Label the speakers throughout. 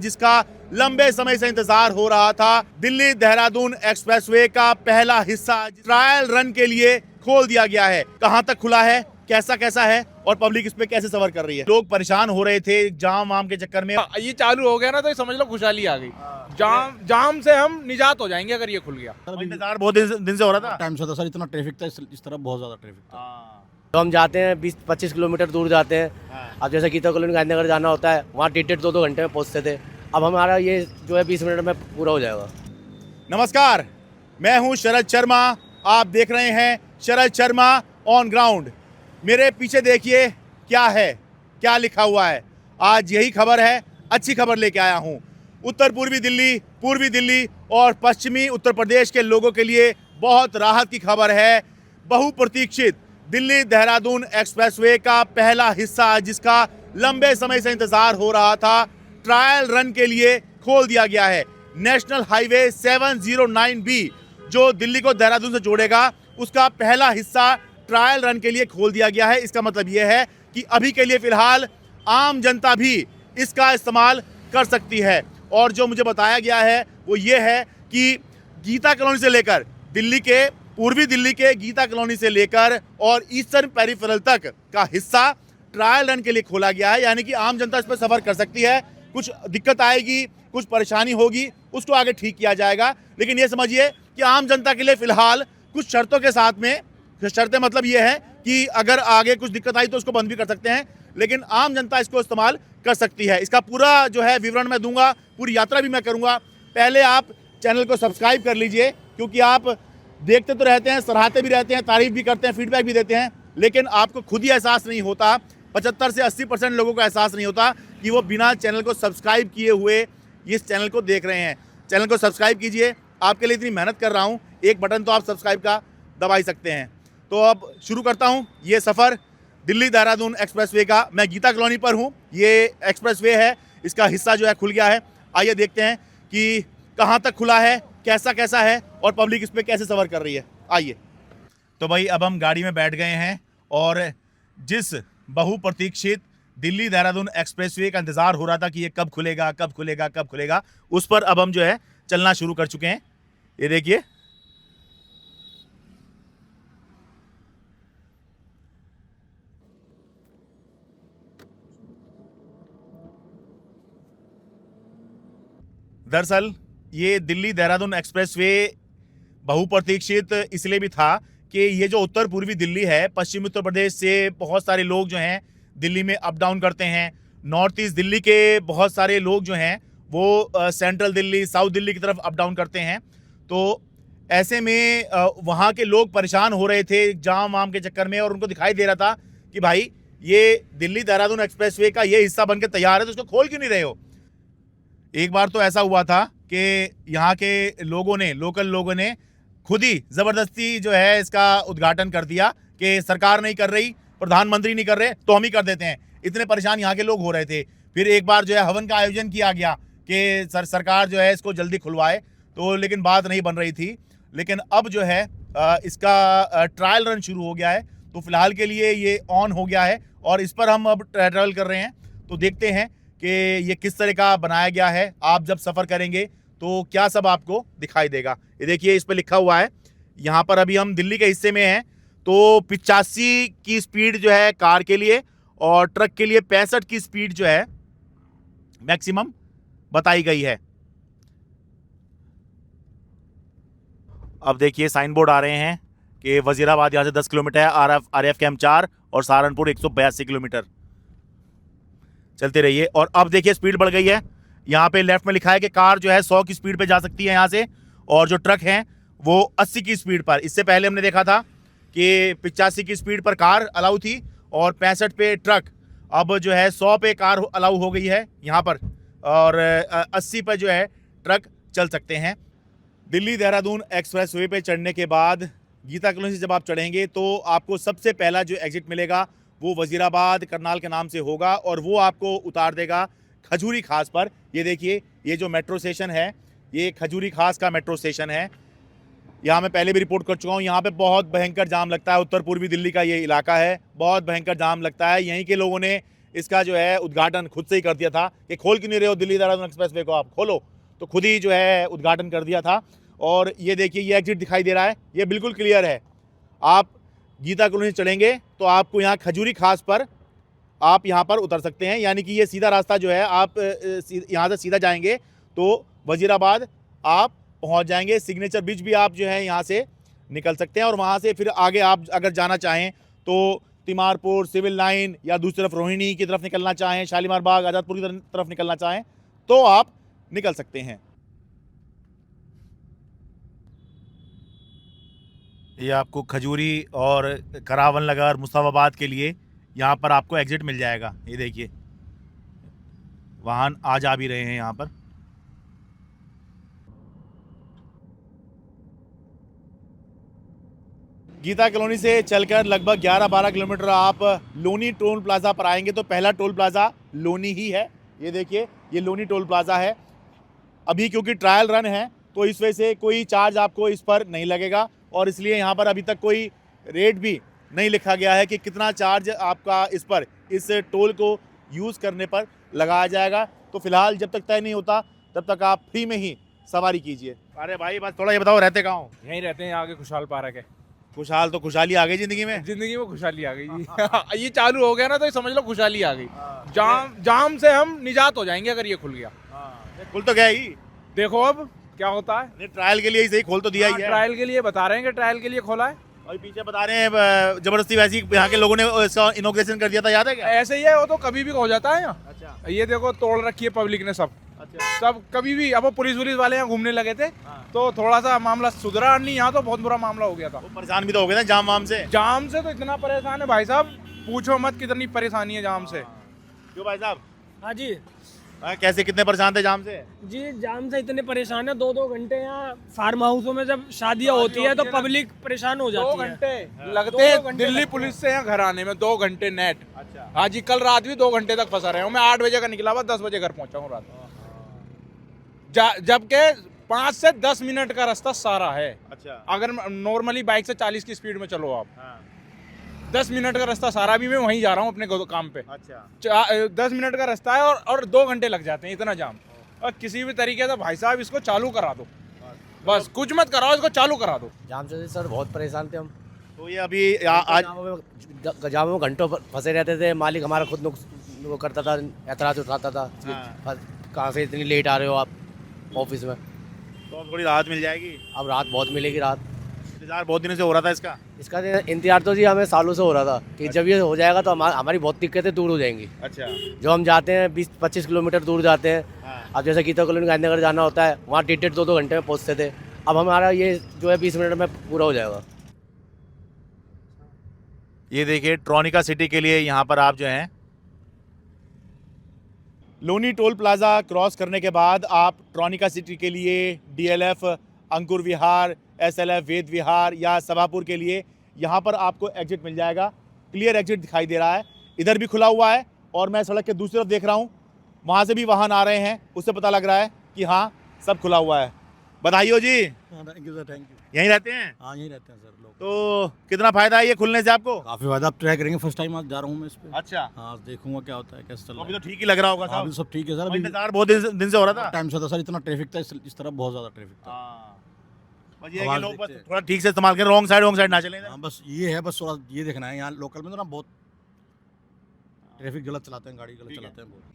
Speaker 1: जिसका लंबे समय से इंतजार हो रहा था। दिल्ली देहरादून एक्सप्रेसवे का पहला हिस्सा ट्रायल रन के लिए खोल दिया गया है। कहां तक खुला है, कैसा कैसा है और पब्लिक इस पे कैसे सफर कर रही है। लोग परेशान हो रहे थे जाम वाम के चक्कर में।
Speaker 2: ये चालू हो गया ना तो समझ लो खुशहाली आ गई। जाम से हम निजात हो जाएंगे अगर ये खुल गया।
Speaker 1: इंतजार बहुत दिन से हो रहा था।
Speaker 3: टाइम से था सर, इतना ट्रैफिक था इस तरफ, बहुत ज्यादा ट्रैफिक था।
Speaker 4: तो हम जाते हैं 20-25 किलोमीटर दूर जाते हैं। अब जैसे गीता कॉलोनी गांधीनगर जाना होता है, वहाँ टिकट 2-2 घंटे में पहुँचते थे। अब हमारा ये जो है 20 मिनट में पूरा हो जाएगा।
Speaker 1: नमस्कार, मैं हूं शरद शर्मा। आप देख रहे हैं शरद शर्मा ऑन ग्राउंड। मेरे पीछे देखिए क्या है, क्या लिखा हुआ है। आज यही खबर है, अच्छी खबर लेके आया हूं। उत्तर पूर्वी दिल्ली और पश्चिमी उत्तर प्रदेश के लोगों के लिए बहुत राहत की खबर है। बहुप्रतीक्षित दिल्ली देहरादून एक्सप्रेसवे का पहला हिस्सा, जिसका लंबे समय से इंतजार हो रहा था, ट्रायल रन के लिए खोल दिया गया है। नेशनल हाईवे 709B जो दिल्ली को देहरादून से जोड़ेगा, उसका पहला हिस्सा ट्रायल रन के लिए खोल दिया गया है। इसका मतलब यह है कि अभी के लिए फिलहाल आम जनता भी इसका इस्तेमाल कर सकती है। और जो मुझे बताया गया है वो ये है कि गीता कॉलोनी से लेकर पूर्वी दिल्ली के गीता कॉलोनी से लेकर और ईस्टर्न पेरिफेरल तक का हिस्सा ट्रायल रन के लिए खोला गया है। यानी कि आम जनता इस पर सफर कर सकती है। कुछ दिक्कत आएगी, कुछ परेशानी होगी, उसको आगे ठीक किया जाएगा। लेकिन ये समझिए कि आम जनता के लिए फिलहाल कुछ शर्तों के साथ में, शर्तें मतलब ये है कि अगर आगे कुछ दिक्कत आई तो उसको बंद भी कर सकते हैं, लेकिन आम जनता इसको इस्तेमाल कर सकती है। इसका पूरा जो है विवरण मैं दूंगा, पूरी यात्रा भी मैं करूंगा। पहले आप चैनल को सब्सक्राइब कर लीजिए, क्योंकि आप देखते तो रहते हैं, सराहते भी रहते हैं, तारीफ भी करते हैं, फीडबैक भी देते हैं, लेकिन आपको खुद ही एहसास नहीं होता। 75 से 80% लोगों को एहसास नहीं होता कि वो बिना चैनल को सब्सक्राइब किए हुए इस चैनल को देख रहे हैं। चैनल को सब्सक्राइब कीजिए, आपके लिए इतनी मेहनत कर रहा हूँ, एक बटन तो आप सब्सक्राइब का दबा ही सकते हैं। तो अब शुरू करता हूँ ये सफ़र दिल्ली देहरादून एक्सप्रेसवे का। मैं गीता कॉलोनी पर हूँ, ये एक्सप्रेसवे है, इसका हिस्सा जो है खुल गया है। आइए देखते हैं कि कहाँ तक खुला है, कैसा कैसा है और पब्लिक इस पर कैसे सफ़र कर रही है। आइए। तो भाई अब हम गाड़ी में बैठ गए हैं और जिस बहुप्रतीक्षित दिल्ली देहरादून एक्सप्रेसवे का इंतज़ार हो रहा था कि ये कब खुलेगा कब खुलेगा कब खुलेगा, उस पर अब हम जो है चलना शुरू कर चुके हैं। ये देखिए, दरअसल ये दिल्ली देहरादून एक्सप्रेसवे बहुप्रतीक्षित इसलिए भी था कि ये जो उत्तर पूर्वी दिल्ली है, पश्चिमी उत्तर प्रदेश से बहुत सारे लोग जो हैं दिल्ली में अप डाउन करते हैं। नॉर्थ ईस्ट दिल्ली के बहुत सारे लोग जो हैं वो सेंट्रल दिल्ली, साउथ दिल्ली की तरफ अप डाउन करते हैं। तो ऐसे में वहाँ के लोग परेशान हो रहे थे जाम वाम के चक्कर में, और उनको दिखाई दे रहा था कि भाई ये दिल्ली देहरादून एक्सप्रेसवे का ये हिस्सा बनकर तैयार है, तो उसको खोल क्यों नहीं रहे हो। एक बार तो ऐसा हुआ था कि यहाँ के लोगों ने, लोकल लोगों ने खुद ही ज़बरदस्ती जो है इसका उद्घाटन कर दिया कि सरकार नहीं कर रही, प्रधानमंत्री नहीं कर रहे, तो हम ही कर देते हैं। इतने परेशान यहाँ के लोग हो रहे थे। फिर एक बार जो है हवन का आयोजन किया गया कि सरकार जो है इसको जल्दी खुलवाए, तो लेकिन बात नहीं बन रही थी। लेकिन अब जो है इसका ट्रायल रन शुरू हो गया है, तो फिलहाल के लिए ये ऑन हो गया है और इस पर हम अब ट्रैवल कर रहे हैं। तो देखते हैं कि ये किस तरह का बनाया गया है। आप जब सफ़र करेंगे तो क्या सब आपको दिखाई देगा। ये देखिए, इस पर लिखा हुआ है, यहाँ पर अभी हम दिल्ली के हिस्से में हैं, तो 85 की स्पीड जो है कार के लिए और ट्रक के लिए 65 की स्पीड जो है मैक्सिमम बताई गई है। अब देखिए साइन बोर्ड आ रहे हैं कि वजीराबाद यहाँ से 10 किलोमीटर है, RF कैंप 4 और सहारनपुर 182 किलोमीटर। चलते रहिए। और अब देखिए स्पीड बढ़ गई है। यहाँ पे लेफ्ट में लिखा है कि कार जो है 100 की स्पीड पे जा सकती है यहाँ से, और जो ट्रक हैं वो 80 की स्पीड पर। इससे पहले हमने देखा था कि 85 की स्पीड पर कार अलाउ थी और 65 पे ट्रक। अब जो है 100 पे कार अलाउ हो गई है यहाँ पर, और 80 पर जो है ट्रक चल सकते हैं। दिल्ली देहरादून एक्सप्रेसवे पे चढ़ने के बाद गीता कॉलोनी से जब आप चढ़ेंगे तो आपको सबसे पहला जो एग्जिट मिलेगा वो वजीराबाद करनाल के नाम से होगा, और वो आपको उतार देगा खजूरी खास पर। ये देखिए, ये जो मेट्रो स्टेशन है ये खजूरी खास का मेट्रो स्टेशन है। यहाँ मैं पहले भी रिपोर्ट कर चुका हूँ, यहाँ पे बहुत भयंकर जाम लगता है। उत्तर पूर्वी दिल्ली का ये इलाका है, बहुत भयंकर जाम लगता है। यहीं के लोगों ने इसका जो है उद्घाटन खुद से ही कर दिया था कि खोल क्यों नहीं रहे हो दिल्ली देहरादून एक्सप्रेसवे को, आप खोलो, तो खुद ही जो है उद्घाटन कर दिया था। और ये देखिए ये एग्जिट दिखाई दे रहा है, ये बिल्कुल क्लियर है। आप गीता कॉलोनी से चढ़ेंगे तो आपको यहाँ खजूरी खास पर आप यहाँ पर उतर सकते हैं, यानी कि ये सीधा रास्ता जो है, आप यहाँ से सीधा जाएंगे तो वजीराबाद आप पहुँच जाएंगे। सिग्नेचर ब्रिज भी आप जो है यहाँ से निकल सकते हैं और वहाँ से फिर आगे आप अगर जाना चाहें तो तिमारपुर, सिविल लाइन या दूसरी तरफ रोहिणी की तरफ निकलना चाहें, शालीमार बाग, आज़ादपुर की तरफ निकलना चाहें तो आप निकल सकते हैं। ये आपको खजूरी और करावन नगर, मुस्तफाबाद के लिए यहाँ पर आपको एग्जिट मिल जाएगा। ये देखिए वाहन आ जा भी रहे हैं यहाँ पर। गीता कॉलोनी से चलकर लगभग 11-12 किलोमीटर आप लोनी टोल प्लाजा पर आएंगे तो पहला टोल प्लाजा लोनी ही है। ये देखिए ये लोनी टोल प्लाजा है। अभी क्योंकि ट्रायल रन है तो इस वजह से कोई चार्ज आपको इस पर नहीं लगेगा और इसलिए यहाँ पर अभी तक कोई रेट भी नहीं लिखा गया है कि कितना चार्ज आपका इस टोल को यूज़ करने पर लगाया जाएगा। तो फिलहाल जब तक तय नहीं होता तब तक आप फ्री में ही सवारी कीजिए। अरे भाई बस थोड़ा ये बताओ, रहते कहाँ हो?
Speaker 2: यहीं रहते हैं, आगे खुशहाल पार्क है।
Speaker 1: खुशहाल तो खुशहाली आ गई ज़िंदगी में।
Speaker 2: जिंदगी में खुशहाली आ गई जी। ये चालू हो गया ना तो ये समझ लो खुशहाली आ गई। जाम से हम निजात हो जाएंगे अगर ये खुल गया।
Speaker 1: खुल तो गया ही,
Speaker 2: देखो अब क्या होता है।
Speaker 1: नहीं ट्रायल के लिए ही सही खोल तो दिया ही है।
Speaker 2: ट्रायल के लिए बता रहे हैं कि ट्रायल के लिए खोला है।
Speaker 1: और पीछे बता रहे हैं जबरदस्ती वैसी यहाँ के लोगों ने इसका इनॉग्रेशन कर दिया था, याद है क्या?
Speaker 2: ऐसे ही है, वो तो कभी भी हो जाता है यहाँ।
Speaker 1: अच्छा
Speaker 2: ये देखो तोड़ रखी है पब्लिक ने सब।
Speaker 1: अच्छा
Speaker 2: सब कभी भी। अब वो पुलिस वाले यहाँ घूमने लगे थे तो थोड़ा सा मामला सुधरा नहीं, यहाँ तो बहुत बुरा मामला हो गया था।
Speaker 1: वो परेशान भी तो हो गए थे जाम वाम से।
Speaker 2: जाम से तो इतना परेशान है भाई साहब, पूछो मत कितनी परेशानी है जाम से।
Speaker 1: क्यों भाई साहब?
Speaker 5: हाँ जी
Speaker 1: कैसे कितने परेशान थे जाम से?
Speaker 5: जी, जाम से इतने परेशान है, 2-2 घंटे यहाँ फार्म हाउसों में जब शादियाँ होती है तो पब्लिक परेशान हो
Speaker 2: 2
Speaker 5: जाती है।
Speaker 2: घंटे लगते हैं दिल्ली पुलिस से यहाँ घर आने में, 2 घंटे नेट।
Speaker 1: अच्छा
Speaker 2: हाँ जी, कल रात भी 2 घंटे तक फंसा रहे हूँ मैं। 8 बजे का निकला हुआ, 10 बजे घर पहुंचा हूँ रात। जबकि 5 से 10 मिनट का रास्ता सारा है।
Speaker 1: अच्छा
Speaker 2: अगर नॉर्मली बाइक से 40 की स्पीड में चलो आप, 10 मिनट का रास्ता सारा भी मैं वहीं जा रहा हूँ अपने काम पे।
Speaker 1: अच्छा
Speaker 2: 10 मिनट का रास्ता है और 2 घंटे लग जाते हैं, इतना जाम। और किसी भी तरीके से भाई साहब इसको चालू करा दो, बस कुछ मत कराओ, इसको चालू करा दो।
Speaker 4: जाम से सर बहुत परेशान थे हम।
Speaker 1: तो ये अभी आज
Speaker 4: जाम में घंटों फंसे रहते थे। मालिक हमारा खुद वो करता था, ऐतराज उठाता था कहाँ से इतनी लेट आ रहे हो आप ऑफिस में।
Speaker 1: तो अब थोड़ी राहत मिल जाएगी।
Speaker 4: अब रात बहुत मिलेगी। रात
Speaker 1: इंतजार बहुत दिनों से हो रहा था इसका
Speaker 4: इंतजार तो जी हमें सालों से हो रहा था कि जब ये हो जाएगा तो हमारी बहुत दिक्कतें दूर हो जाएंगी।
Speaker 1: अच्छा
Speaker 4: जो हम जाते हैं 20-25 किलोमीटर दूर जाते हैं। अब जैसे गीता कॉलोनी गांधीनगर जाना होता है, वहाँ 1.5-2 घंटे में पहुँचते थे। अब हमारा ये जो है 20 मिनट में पूरा हो जाएगा।
Speaker 1: ये देखिए ट्रॉनिका सिटी के लिए यहाँ पर आप जो हैं लोनी टोल प्लाजा क्रॉस करने के बाद आप ट्रॉनिका सिटी के लिए डीएलएफ, अंकुर विहार, एसएलएफ, वेद विहार या सभापुर के लिए यहाँ पर आपको एग्जिट मिल जाएगा। क्लियर एग्जिट दिखाई दे रहा है, इधर भी खुला हुआ है और मैं सड़क के दूसरी तरफ देख रहा हूँ, वहाँ से भी वाहन आ रहे हैं, उससे पता लग रहा है कि हाँ सब खुला हुआ है। बधाई हो जी।
Speaker 3: Thank you sir, thank you.
Speaker 1: यहीं रहते हैं?
Speaker 3: हाँ यहीं रहते हैं सर लोग।
Speaker 1: तो कितना फायदा है ये खुलने से आपको?
Speaker 3: काफ़ी फायदा। आप ट्राई करेंगे, फर्स्ट टाइम आज जा रहा हूँ मैं इस पे।
Speaker 1: अच्छा
Speaker 3: हाँ देखूंगा क्या होता है, कैसे चल
Speaker 1: तो
Speaker 3: रहा
Speaker 1: अभी
Speaker 3: है।
Speaker 1: तो ठीक ही लग रहा होगा
Speaker 3: हाँ,
Speaker 1: साहब।
Speaker 3: अभी सब ठीक है सर। अभी
Speaker 1: इंतजार बहुत दिन से हो रहा था।
Speaker 3: टाइम से था सर, इतना ट्रैफिक था इस तरफ, बहुत ज़्यादा ट्रैफिक था।
Speaker 1: बस ये है कि
Speaker 3: आवाज़
Speaker 1: लोग बस
Speaker 3: देखते हैं।
Speaker 1: थोड़ा ठीक से इस्तेमाल करें, रॉन्ग साइड ना चलें।
Speaker 3: हाँ बस ये है, बस थोड़ा ये देखना है। यहाँ लोकल में तो ना बहुत ट्रैफिक गलत चलाते हैं, गाड़ी गलत
Speaker 1: ठीक है।
Speaker 3: चलाते हैं बहुत।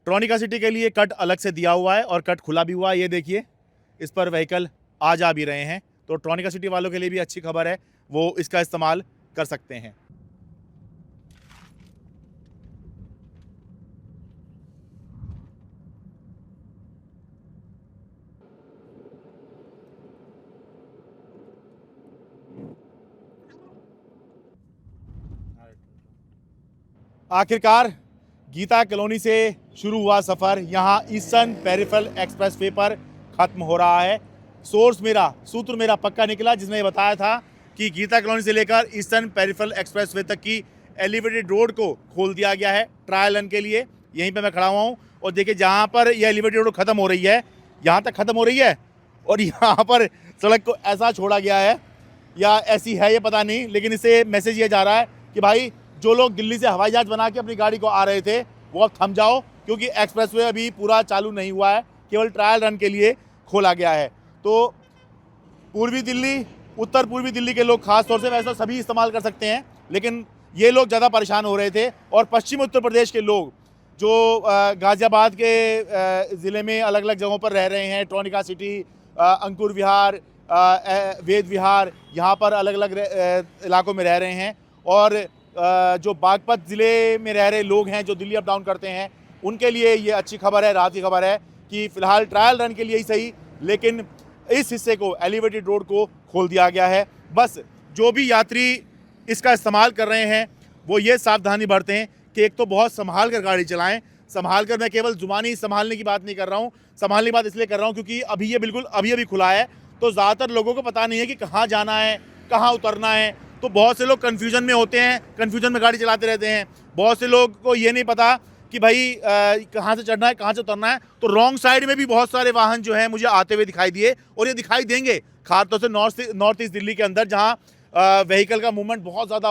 Speaker 1: ट्रॉनिका सिटी के लिए कट अलग से दिया हुआ है और कट खुला भी हुआ है। ये देखिए इस पर व्हीकल आ जा भी रहे हैं, तो ट्रॉनिका सिटी वालों के लिए भी अच्छी खबर है, वो इसका इस्तेमाल कर सकते हैं। आखिरकार गीता कॉलोनी से शुरू हुआ सफ़र यहाँ ईस्टर्न पेरिफेरल एक्सप्रेसवे पर ख़त्म हो रहा है। सूत्र मेरा पक्का निकला, जिसमें ये बताया था कि गीता कॉलोनी से लेकर ईस्टर्न पेरिफेरल एक्सप्रेसवे तक की एलिवेटेड रोड को खोल दिया गया है ट्रायल रन के लिए। यहीं पे मैं खड़ा हुआ हूँ और देखिए जहाँ पर यह एलिवेटेड रोड ख़त्म हो रही है, यहाँ तक ख़त्म हो रही है और यहाँ पर सड़क को ऐसा छोड़ा गया है या ऐसी है ये पता नहीं, लेकिन इससे मैसेज ये जा रहा है कि भाई जो लोग दिल्ली से हवाई जहाज़ बना के अपनी गाड़ी को आ रहे थे वो अब थम जाओ, क्योंकि एक्सप्रेसवे अभी पूरा चालू नहीं हुआ है, केवल ट्रायल रन के लिए खोला गया है। तो पूर्वी दिल्ली, उत्तर पूर्वी दिल्ली के लोग खास तौर से, वैसे सभी इस्तेमाल कर सकते हैं, लेकिन ये लोग ज़्यादा परेशान हो रहे थे। और पश्चिम उत्तर प्रदेश के लोग जो गाज़ियाबाद के ज़िले में अलग अलग जगहों पर रह रहे हैं, ट्रोनिका सिटी, अंकुर विहार, वेद विहार, यहाँ पर अलग अलग इलाकों में रह रहे हैं। और जो बागपत ज़िले में रह रहे लोग हैं जो दिल्ली अप डाउन करते हैं, उनके लिए ये अच्छी खबर है, राहत की खबर है कि फ़िलहाल ट्रायल रन के लिए ही सही, लेकिन इस हिस्से को, एलिवेटेड रोड को खोल दिया गया है। बस जो भी यात्री इसका इस्तेमाल कर रहे हैं वो ये सावधानी बरतें कि एक तो बहुत संभाल कर गाड़ी चलाएं। संभाल कर, मैं केवल ज़ुबानी संभालने की बात नहीं कर रहा हूँ, संभालने की बात इसलिए कर रहा हूँ क्योंकि अभी ये बिल्कुल अभी खुला है, तो ज़्यादातर लोगों को पता नहीं है कि कहाँ जाना है, कहाँ उतरना है। तो बहुत से लोग कन्फ्यूजन में होते हैं, कन्फ्यूजन में गाड़ी चलाते रहते हैं। बहुत से लोग को ये नहीं पता कि भाई कहाँ से चढ़ना है, कहाँ से उतरना है। तो रॉन्ग साइड में भी बहुत सारे वाहन जो हैं मुझे आते हुए दिखाई दिए, और ये दिखाई देंगे खासतौर से नॉर्थ ईस्ट दिल्ली के अंदर, जहाँ व्हीकल का मूवमेंट बहुत ज़्यादा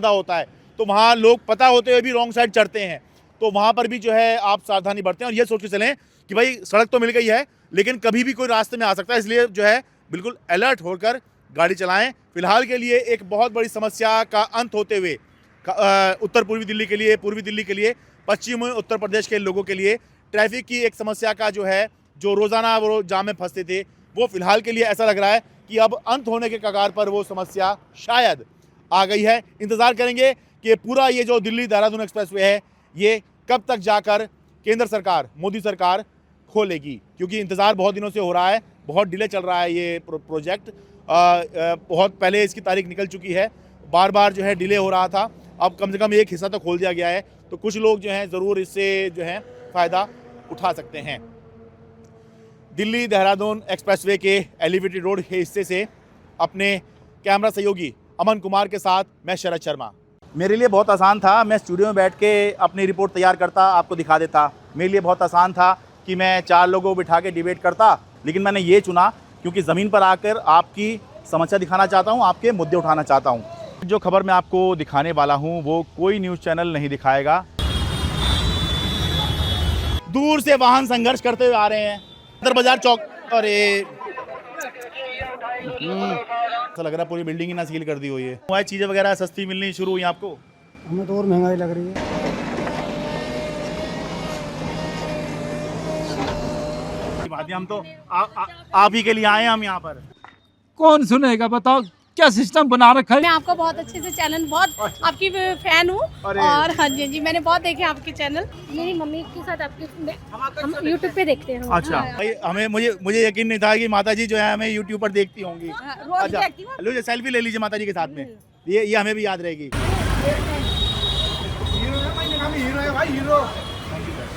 Speaker 1: होता है। तो वहाँ लोग पता होते हुए भी रॉन्ग साइड चढ़ते हैं। तो वहाँ पर भी जो है आप सावधानी बरतें और ये सोच के चलें कि भाई सड़क तो मिल गई है, लेकिन कभी भी कोई रास्ते में आ सकता है, इसलिए जो है बिल्कुल अलर्ट होकर गाड़ी चलाएं। फिलहाल के लिए एक बहुत बड़ी समस्या का अंत होते हुए उत्तर पूर्वी दिल्ली के लिए, पूर्वी दिल्ली के लिए, पश्चिमी उत्तर प्रदेश के लोगों के लिए ट्रैफिक की एक समस्या का जो है, जो रोज़ाना वो जाम में फंसते थे, वो फिलहाल के लिए ऐसा लग रहा है कि अब अंत होने के कगार पर वो समस्या शायद आ गई है। इंतज़ार करेंगे कि पूरा ये जो दिल्ली देहरादून एक्सप्रेसवे है ये कब तक जाकर केंद्र सरकार, मोदी सरकार खोलेगी, क्योंकि इंतज़ार बहुत दिनों से हो रहा है, बहुत डिले चल रहा है ये प्रोजेक्ट। बहुत पहले इसकी तारीख निकल चुकी है, बार बार जो है डिले हो रहा था। अब कम से कम एक हिस्सा तो खोल दिया गया है, तो कुछ लोग जो हैं ज़रूर इससे जो है फ़ायदा उठा सकते हैं। दिल्ली देहरादून एक्सप्रेसवे के एलिवेटेड रोड के हिस्से से अपने कैमरा सहयोगी अमन कुमार के साथ मैं शरद शर्मा। मेरे लिए बहुत आसान था, मैं स्टूडियो में बैठ के अपनी रिपोर्ट तैयार करता, आपको दिखा देता। मेरे लिए बहुत आसान था कि मैं 4 लोगों को बिठा के डिबेट करता, लेकिन मैंने ये चुना क्योंकि ज़मीन पर आकर आपकी समस्या दिखाना चाहता हूँ, आपके मुद्दे उठाना चाहता हूँ। जो खबर मैं आपको दिखाने वाला हूँ वो कोई न्यूज़ चैनल नहीं दिखाएगा। दूर से वाहन संघर्ष करते हुए आ रहे हैं, सदर बाजार चौक। अरे ऐसा लग रहा है पूरी बिल्डिंग ही ना सील कर दी हुई है। वह चीज़ें वगैरह सस्ती मिलनी शुरू हुई आपको?
Speaker 6: हमें तो और महंगाई लग रही है।
Speaker 1: हम तो आप ही के लिए आए हैं, हम यहाँ पर।
Speaker 7: कौन सुनेगा बताओ, क्या सिस्टम बना रखा है।
Speaker 8: मैं आपका बहुत अच्छे से चैनल, बहुत आपकी फैन हूँ, और हाँ जी मैंने बहुत देखे आपके चैनल। मेरी मम्मी के साथ आपके हम यूट्यूब पे देखते हैं।
Speaker 1: अच्छा भाई, हमें मुझे यकीन नहीं था कि माता जी जो है हमें यूट्यूब पर देखती होंगी। अच्छा लो, सेल्फी ले लीजिए माता जी के साथ में, ये हमें भी याद रहेगी।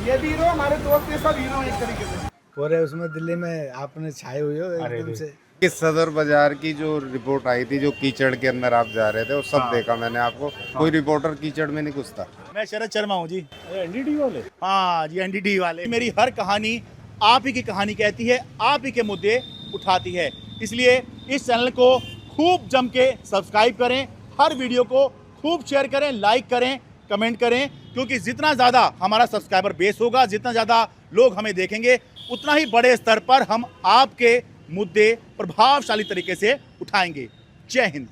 Speaker 6: ये भी हीरो, हमारे दोस्त ये सब हीरो एक तरीके से। पूरे उसमें दिल्ली में आपने छाए हुए हो एकदम से।
Speaker 9: इस सदर बाजार की जो रिपोर्ट आई थी, जो कीचड़ के अंदर आप जा रहे थे, वो सब देखा मैंने आपको। कोई रिपोर्टर कीचड़ में नहीं घुसता।
Speaker 1: मैं शरद शर्मा हूँ जी, एनडीटी वाले। हाँ जी, एनडीटी वाले। मेरी हर कहानी आप ही की कहानी कहती है, आप ही के मुद्दे उठाती है, इसलिए इस चैनल को खूब जम के सब्सक्राइब करें, हर वीडियो को खूब शेयर करें, लाइक करें, कमेंट करें, क्योंकि जितना ज़्यादा हमारा सब्सक्राइबर बेस होगा, जितना ज़्यादा लोग हमें देखेंगे, उतना ही बड़े स्तर पर हम आपके मुद्दे प्रभावशाली तरीके से उठाएंगे। जय हिंद।